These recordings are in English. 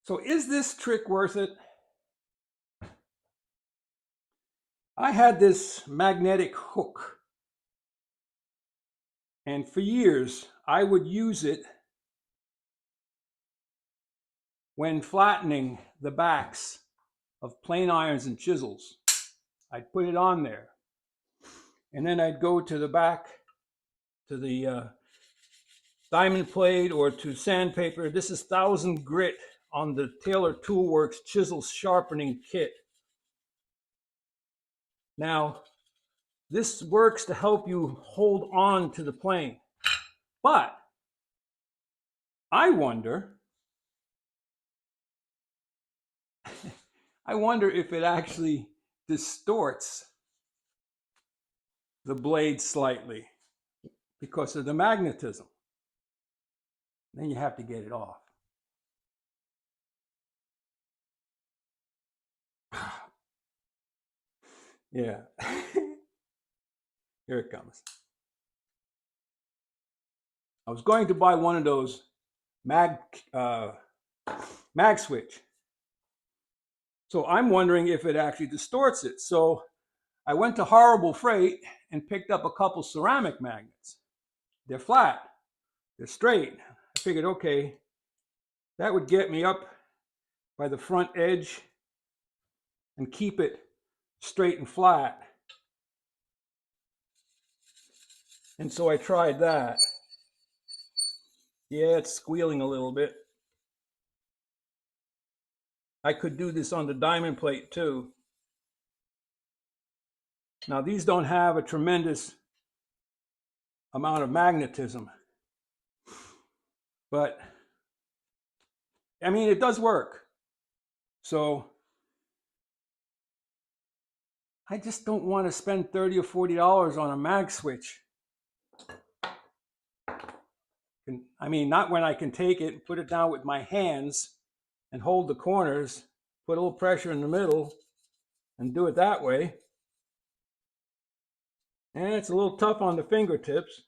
So is this trick worth it? I had this magnetic hook, and for years I would use it when flattening the backs of plane irons and chisels. I'd put it on there, and then I'd go to the back to the diamond plate or to sandpaper. This is 1000 grit on the Taylor Toolworks chisel sharpening kit. Now, this works to help you hold on to the plane, but I wonder if it actually distorts the blade slightly because of the magnetism. Then you have to get it off. Yeah. Here it comes. I was going to buy one of those mag switch. So I'm wondering if it actually distorts it. So I went to Horrible Freight and picked up a couple ceramic magnets. They're flat, they're straight. I figured, okay, that would get me up by the front edge and keep it straight and flat. And so I tried that. Yeah, it's squealing a little bit. I could do this on the diamond plate too. Now these don't have a tremendous amount of magnetism, but I mean, it does work. So I just don't want to spend $30 or $40 on a mag switch. I mean, not when I can take it and put it down with my hands and hold the corners, put a little pressure in the middle and do it that way. And it's a little tough on the fingertips,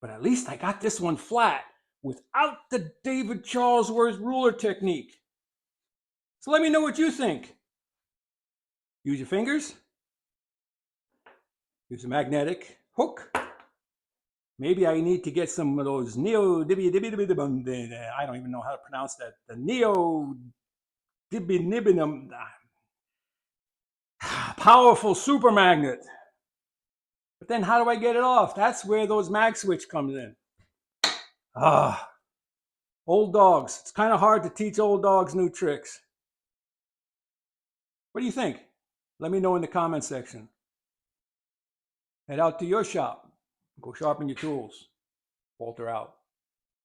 but at least I got this one flat without the David Charlesworth ruler technique. So let me know what you think. Use your fingers. Use a magnetic hook. Maybe I need to get some of those I don't even know how to pronounce that. The powerful super magnet. But then how do I get it off? That's where those mag switch comes in. Old dogs. It's kind of hard to teach old dogs new tricks. What do you think? Let me know in the comment section. Head out to your shop. Go sharpen your tools. Walter out.